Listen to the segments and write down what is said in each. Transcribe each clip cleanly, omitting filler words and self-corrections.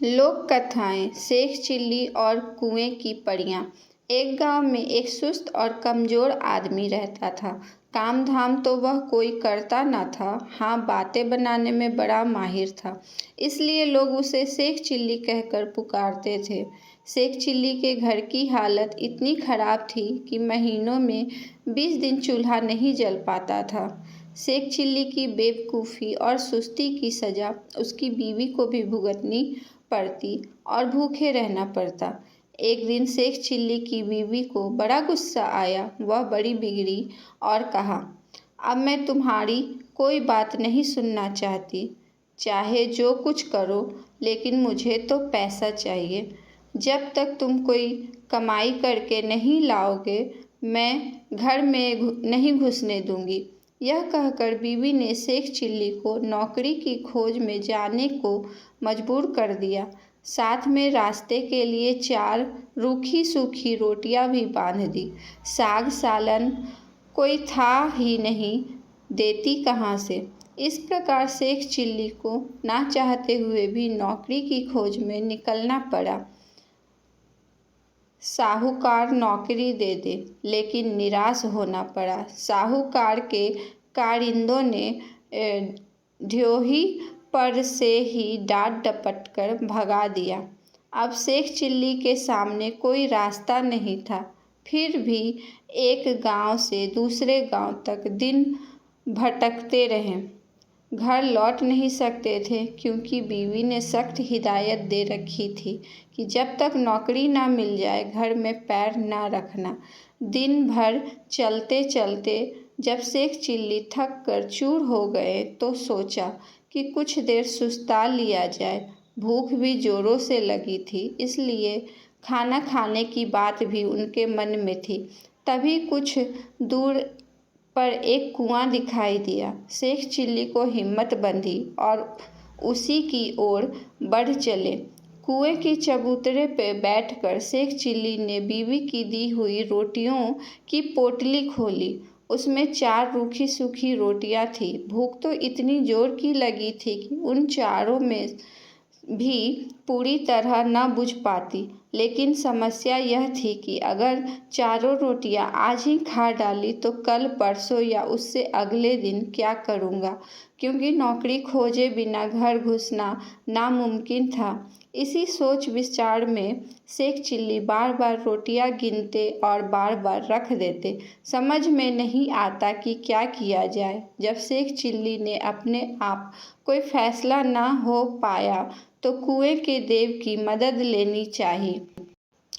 लोक कथाएं शेख चिल्ली और कुएं की परियां। एक गांव में एक सुस्त और कमजोर आदमी रहता था। काम धाम तो वह कोई करता न था, हाँ बातें बनाने में बड़ा माहिर था। इसलिए लोग उसे शेख चिल्ली कहकर पुकारते थे। शेख चिल्ली के घर की हालत इतनी खराब थी कि महीनों में 20 दिन चूल्हा नहीं जल पाता था। शेख चिल्ली की बेवकूफ़ी और सुस्ती की सज़ा उसकी बीवी को भी भुगतनी पड़ती और भूखे रहना पड़ता। एक दिन शेख चिल्ली की बीवी को बड़ा गुस्सा आया। वह बड़ी बिगड़ी और कहा, अब मैं तुम्हारी कोई बात नहीं सुनना चाहती। चाहे जो कुछ करो, लेकिन मुझे तो पैसा चाहिए। जब तक तुम कोई कमाई करके नहीं लाओगे, मैं घर में नहीं घुसने दूंगी। यह कहकर बीवी ने शेख चिल्ली को नौकरी की खोज में जाने को मजबूर कर दिया। साथ में रास्ते के लिए 4 रूखी सूखी रोटियां भी बांध दी। साग सालन कोई था ही नहीं, देती कहाँ से। इस प्रकार शेख चिल्ली को ना चाहते हुए भी नौकरी की खोज में निकलना पड़ा। साहूकार नौकरी दे दे, लेकिन निराश होना पड़ा। साहूकार के कारिंदों ने ढ्योही पर से ही डांट डपट कर भगा दिया। अब शेख चिल्ली के सामने कोई रास्ता नहीं था। फिर भी एक गांव से दूसरे गांव तक दिन भटकते रहे। घर लौट नहीं सकते थे, क्योंकि बीवी ने सख्त हिदायत दे रखी थी कि जब तक नौकरी ना मिल जाए घर में पैर ना रखना। दिन भर चलते चलते जब शेख चिल्ली थक कर चूर हो गए तो सोचा कि कुछ देर सुस्ता लिया जाए। भूख भी जोरों से लगी थी, इसलिए खाना खाने की बात भी उनके मन में थी। तभी कुछ दूर पर एक कुआं दिखाई दिया। शेख चिल्ली को हिम्मत बंधी और उसी की ओर बढ़ चले। कुएं की चबूतरे पे बैठकर शेख चिल्ली ने बीवी की दी हुई रोटियों की पोटली खोली। उसमें 4 रूखी सूखी रोटियां थी। भूख तो इतनी जोर की लगी थी कि उन चारों में भी पूरी तरह न बुझ पाती। लेकिन समस्या यह थी कि अगर चारों रोटियां आज ही खा डाली तो कल परसों या उससे अगले दिन क्या करूँगा, क्योंकि नौकरी खोजे बिना घर घुसना नामुमकिन था। इसी सोच विचार में शेख चिल्ली बार बार रोटियां गिनते और बार बार रख देते। समझ में नहीं आता कि क्या किया जाए। जब शेख चिल्ली ने अपने आप कोई फैसला ना हो पाया तो कुएं के देव की मदद लेनी चाहिए।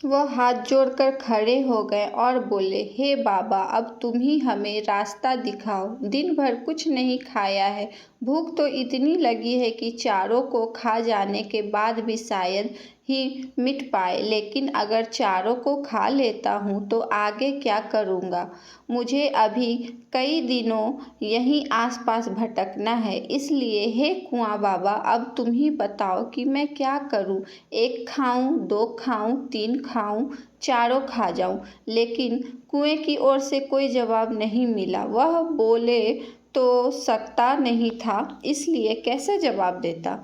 वह हाथ जोड़कर खड़े हो गए और बोले, हे बाबा, अब तुम ही हमें रास्ता दिखाओ। दिन भर कुछ नहीं खाया है। भूख तो इतनी लगी है कि चारों को खा जाने के बाद भी शायद ही मिट पाए। लेकिन अगर चारों को खा लेता हूँ तो आगे क्या करूँगा। मुझे अभी कई दिनों यहीं आसपास भटकना है। इसलिए हे कुआं बाबा, अब तुम ही बताओ कि मैं क्या करूँ। 1 खाऊं, 2 खाऊं, 3 खाऊं, चारों खा जाऊं। लेकिन कुएं की ओर से कोई जवाब नहीं मिला। वह बोले तो सकता नहीं था, इसलिए कैसे जवाब देता।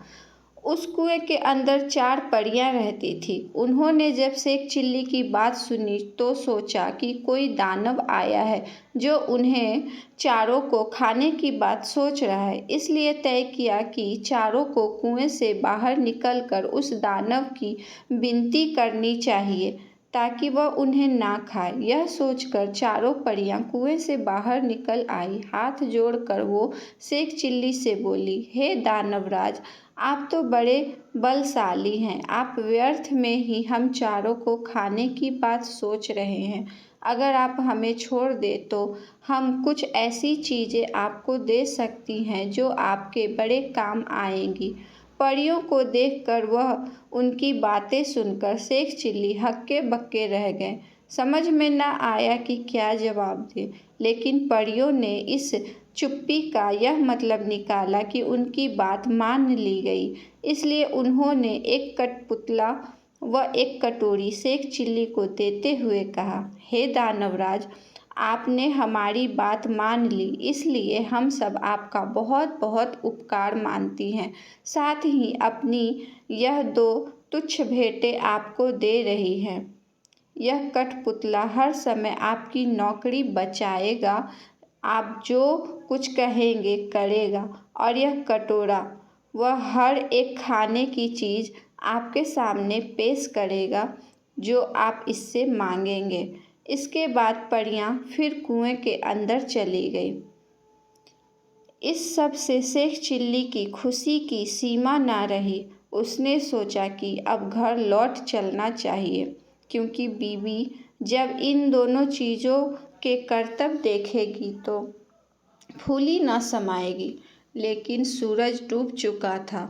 उस कुएं के अंदर 4 परियां रहती थी। उन्होंने जब शेख चिल्ली की बात सुनी तो सोचा कि कोई दानव आया है जो उन्हें चारों को खाने की बात सोच रहा है। इसलिए तय किया कि चारों को कुएं से बाहर निकलकर उस दानव की विनती करनी चाहिए ताकि वह उन्हें ना खाए। यह सोचकर चारों परियां कुएं से बाहर निकल आई। हाथ जोड़कर वो शेख चिल्ली से बोली, हे दानवराज, आप तो बड़े बलशाली हैं। आप व्यर्थ में ही हम चारों को खाने की बात सोच रहे हैं। अगर आप हमें छोड़ दें तो हम कुछ ऐसी चीज़ें आपको दे सकती हैं जो आपके बड़े काम आएंगी। परियों को देखकर वह उनकी बातें सुनकर शेख चिल्ली हक्के बक्के रह गए। समझ में न आया कि क्या जवाब दें। लेकिन परियों ने इस चुप्पी का यह मतलब निकाला कि उनकी बात मान ली गई। इसलिए उन्होंने एक कठपुतला व एक कटोरी शेख चिल्ली को देते हुए कहा, हे दानवराज, आपने हमारी बात मान ली, इसलिए हम सब आपका बहुत बहुत उपकार मानती हैं। साथ ही अपनी यह 2 तुच्छ भेंटें आपको दे रही हैं। यह कठपुतला हर समय आपकी नौकरी बचाएगा, आप जो कुछ कहेंगे करेगा, और यह कटोरा वह हर एक खाने की चीज़ आपके सामने पेश करेगा जो आप इससे मांगेंगे। इसके बाद परियां फिर कुएं के अंदर चली गई। इस सब से शेख चिल्ली की खुशी की सीमा ना रही। उसने सोचा कि अब घर लौट चलना चाहिए, क्योंकि बीवी जब इन दोनों चीज़ों के करतब देखेगी तो फूली न समाएगी। लेकिन सूरज डूब चुका था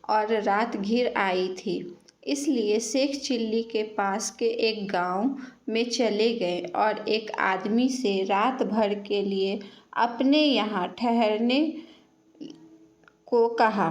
और रात घिर आई थी, इसलिए शेख चिल्ली के पास के एक गांव में चले गए और एक आदमी से रात भर के लिए अपने यहाँ ठहरने को कहा।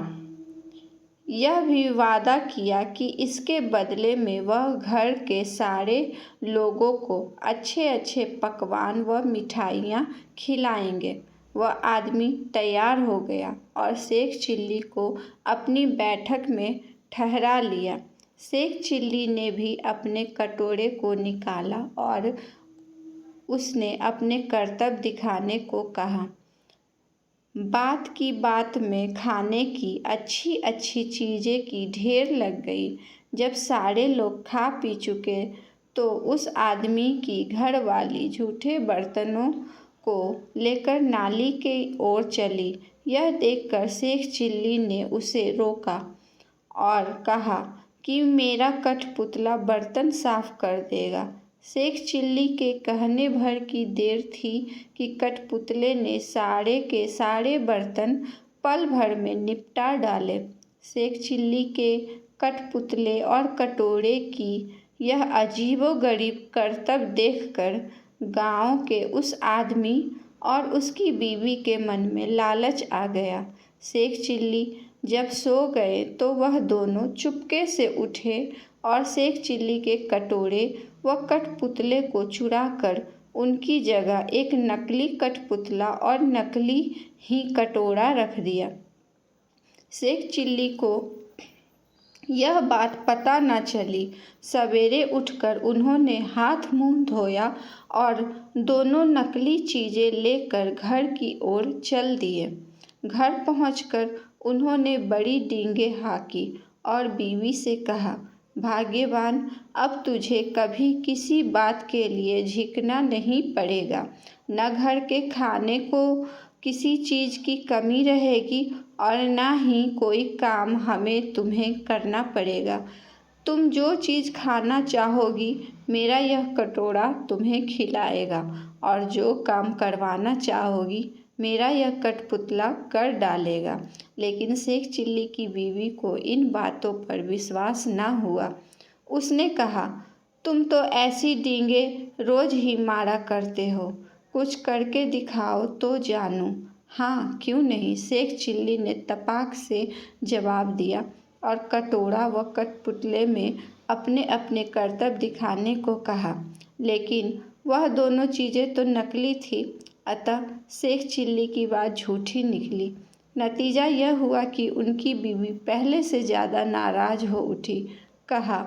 यह भी वादा किया कि इसके बदले में वह घर के सारे लोगों को अच्छे अच्छे पकवान व मिठाइयाँ खिलाएंगे। वह आदमी तैयार हो गया और शेख चिल्ली को अपनी बैठक में ठहरा लिया। शेख चिल्ली ने भी अपने कटोरे को निकाला और उसने अपने करतब दिखाने को कहा। बात की बात में खाने की अच्छी अच्छी चीज़ें की ढेर लग गई। जब सारे लोग खा पी चुके तो उस आदमी की घरवाली झूठे बर्तनों को लेकर नाली के ओर चली। यह देखकर शेख चिल्ली ने उसे रोका और कहा कि मेरा कठपुतला बर्तन साफ कर देगा। शेख चिल्ली के कहने भर की देर थी कि कठपुतले ने सारे के सारे बर्तन पल भर में निपटा डाले। शेख चिल्ली के कठपुतले और कटोरे की यह अजीबोगरीब करतब देखकर गांव के उस आदमी और उसकी बीवी के मन में लालच आ गया। शेख चिल्ली जब सो गए तो वह दोनों चुपके से उठे और शेख चिल्ली के कटोरे व कठपुतले को चुराकर उनकी जगह एक नकली कठपुतला और नकली ही कटोरा रख दिया। शेख चिल्ली को यह बात पता न चली। सवेरे उठकर उन्होंने हाथ मुंह धोया और दोनों नकली चीज़ें लेकर घर की ओर चल दिए। घर पहुंचकर उन्होंने बड़ी डींगें हाँकी और बीवी से कहा, भाग्यवान, अब तुझे कभी किसी बात के लिए झिकना नहीं पड़ेगा। न घर के खाने को किसी चीज़ की कमी रहेगी और न ही कोई काम हमें तुम्हें करना पड़ेगा। तुम जो चीज़ खाना चाहोगी मेरा यह कटोरा तुम्हें खिलाएगा, और जो काम करवाना चाहोगी मेरा यह कठपुतला कर डालेगा। लेकिन शेख चिल्ली की बीवी को इन बातों पर विश्वास न हुआ। उसने कहा, तुम तो ऐसी डींगें रोज ही मारा करते हो, कुछ करके दिखाओ तो जानूं। हाँ, क्यों नहीं, शेख चिल्ली ने तपाक से जवाब दिया और कटोरा व कठपुतले में अपने अपने करतब दिखाने को कहा। लेकिन वह दोनों चीज़ें तो नकली थी, अतः शेख चिल्ली की बात झूठी निकली। नतीजा यह हुआ कि उनकी बीवी पहले से ज़्यादा नाराज़ हो उठी। कहा,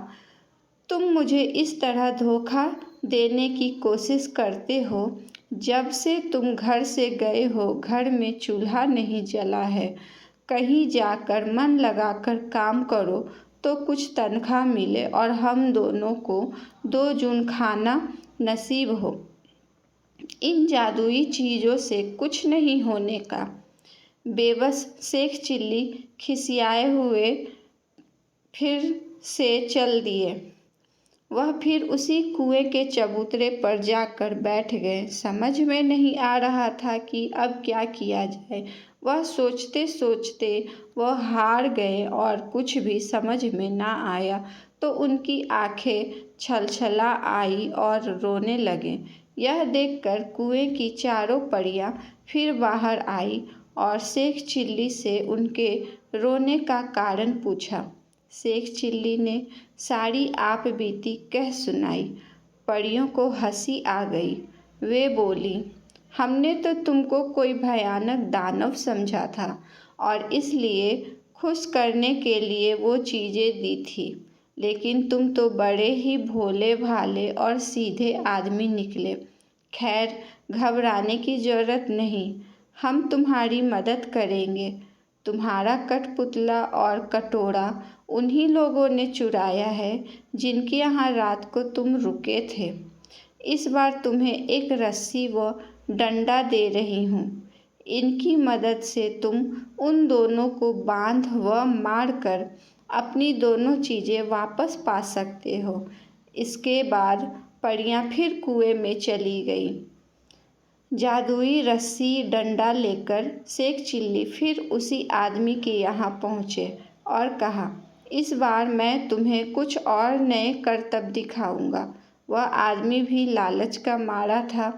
तुम मुझे इस तरह धोखा देने की कोशिश करते हो। जब से तुम घर से गए हो घर में चूल्हा नहीं जला है। कहीं जाकर मन लगाकर काम करो तो कुछ तनख्वाह मिले और हम दोनों को 2 जून खाना नसीब हो। इन जादुई चीज़ों से कुछ नहीं होने का। बेबस शेख चिल्ली खिसियाए हुए फिर से चल दिए। वह फिर उसी कुएं के चबूतरे पर जाकर बैठ गए। समझ में नहीं आ रहा था कि अब क्या किया जाए। वह सोचते सोचते वह हार गए और कुछ भी समझ में ना आया तो उनकी आंखें छलछला आई और रोने लगे। यह देखकर कुएं की चारों परियां फिर बाहर आई और शेख चिल्ली से उनके रोने का कारण पूछा। शेख चिल्ली ने सारी आप बीती कह सुनाई। परियों को हंसी आ गई। वे बोली, हमने तो तुमको कोई भयानक दानव समझा था और इसलिए खुश करने के लिए वो चीज़ें दी थी, लेकिन तुम तो बड़े ही भोले भाले और सीधे आदमी निकले। खैर, घबराने की ज़रूरत नहीं, हम तुम्हारी मदद करेंगे। तुम्हारा कठपुतला और कटोरा उन्हीं लोगों ने चुराया है जिनके यहाँ रात को तुम रुके थे। इस बार तुम्हें एक रस्सी व डंडा दे रही हूँ। इनकी मदद से तुम उन दोनों को बांध व मार कर अपनी दोनों चीज़ें वापस पा सकते हो। इसके बाद परियां फिर कुएं में चली गई। जादुई रस्सी डंडा लेकर शेख चिल्ली फिर उसी आदमी के यहाँ पहुँचे और कहा, इस बार मैं तुम्हें कुछ और नए करतब दिखाऊंगा। वह आदमी भी लालच का मारा था।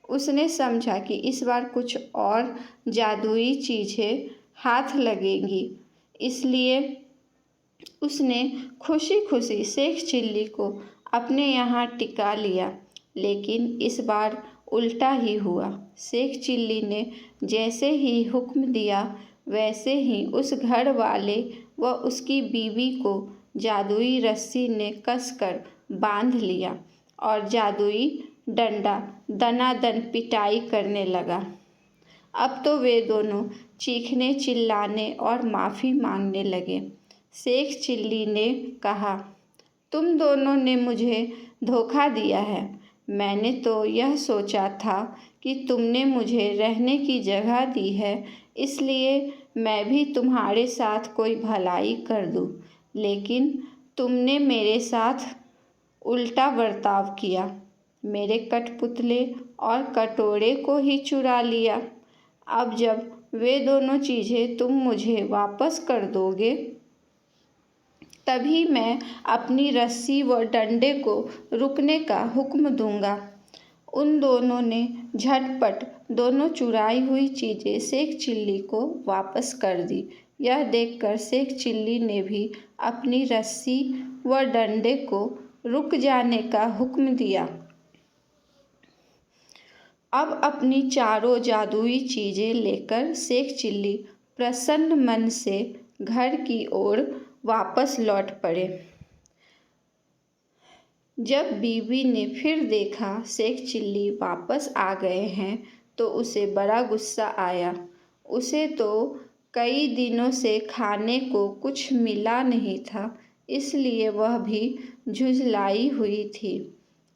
उसने समझा कि इस बार कुछ और जादुई चीज़ें हाथ लगेंगी, इसलिए उसने खुशी खुशी शेख चिल्ली को अपने यहाँ टिका लिया। लेकिन इस बार उल्टा ही हुआ। शेख चिल्ली ने जैसे ही हुक्म दिया वैसे ही उस घर वाले व उसकी बीवी को जादुई रस्सी ने कसकर बांध लिया और जादुई डंडा दनादन पिटाई करने लगा। अब तो वे दोनों चीखने चिल्लाने और माफ़ी मांगने लगे। शेख चिल्ली ने कहा, तुम दोनों ने मुझे धोखा दिया है। मैंने तो यह सोचा था कि तुमने मुझे रहने की जगह दी है, इसलिए मैं भी तुम्हारे साथ कोई भलाई कर दूं, लेकिन तुमने मेरे साथ उल्टा बर्ताव किया। मेरे कठपुतले और कटोरे को ही चुरा लिया। अब जब वे दोनों चीज़ें तुम मुझे वापस कर दोगे, तभी मैं अपनी रस्सी व डंडे को रुकने का हुक्म दूंगा। उन दोनों ने झटपट दोनों चुराई हुई चीज़ें शेख चिल्ली को वापस कर दी। यह देखकर शेख चिल्ली ने भी अपनी रस्सी व डंडे को रुक जाने का हुक्म दिया। अब अपनी चारों जादुई चीज़ें लेकर शेख चिल्ली प्रसन्न मन से घर की ओर वापस लौट पड़े। जब बीवी ने फिर देखा शेख चिल्ली वापस आ गए हैं तो उसे बड़ा गुस्सा आया। उसे तो कई दिनों से खाने को कुछ मिला नहीं था, इसलिए वह भी झुंझलाई हुई थी।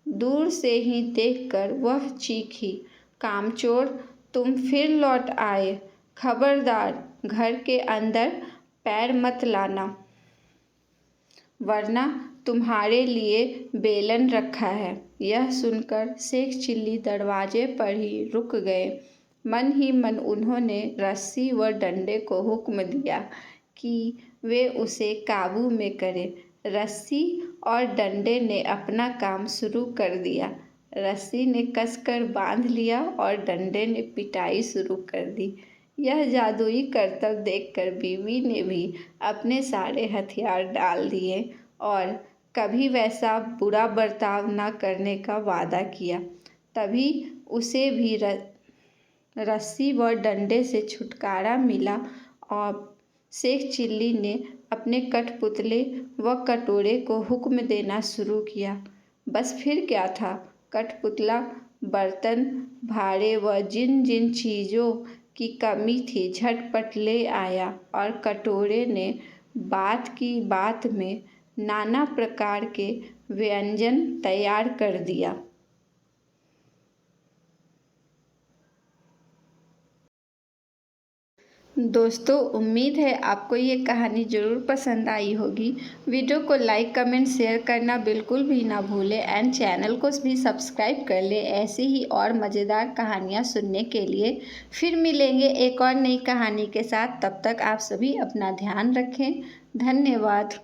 दूर से ही देखकर वह चीखी, कामचोर, तुम फिर लौट आए। खबरदार, घर के अंदर पैर मत लाना, वरना तुम्हारे लिए बेलन रखा है। यह सुनकर शेख चिल्ली दरवाजे पर ही रुक गए। मन ही मन उन्होंने रस्सी व डंडे को हुक्म दिया कि वे उसे काबू में करें। रस्सी और डंडे ने अपना काम शुरू कर दिया। रस्सी ने कसकर बांध लिया और डंडे ने पिटाई शुरू कर दी। यह जादुई करतब देखकर बीवी ने भी अपने सारे हथियार डाल दिए और कभी वैसा बुरा बर्ताव न करने का वादा किया। तभी उसे भी रस्सी व डंडे से छुटकारा मिला और शेख चिल्ली ने अपने कठपुतले व कटोरे को हुक्म देना शुरू किया। बस फिर क्या था, कठपुतला बर्तन, भाड़े व जिन जिन चीज़ों की कमी थी झटपट ले आया और कटोरे ने बात की बात में नाना प्रकार के व्यंजन तैयार कर दिया। दोस्तों, उम्मीद है आपको ये कहानी ज़रूर पसंद आई होगी। वीडियो को लाइक, कमेंट, शेयर करना बिल्कुल भी ना भूलें एंड चैनल को भी सब्सक्राइब कर लें ऐसी ही और मज़ेदार कहानियाँ सुनने के लिए। फिर मिलेंगे एक और नई कहानी के साथ। तब तक आप सभी अपना ध्यान रखें। धन्यवाद।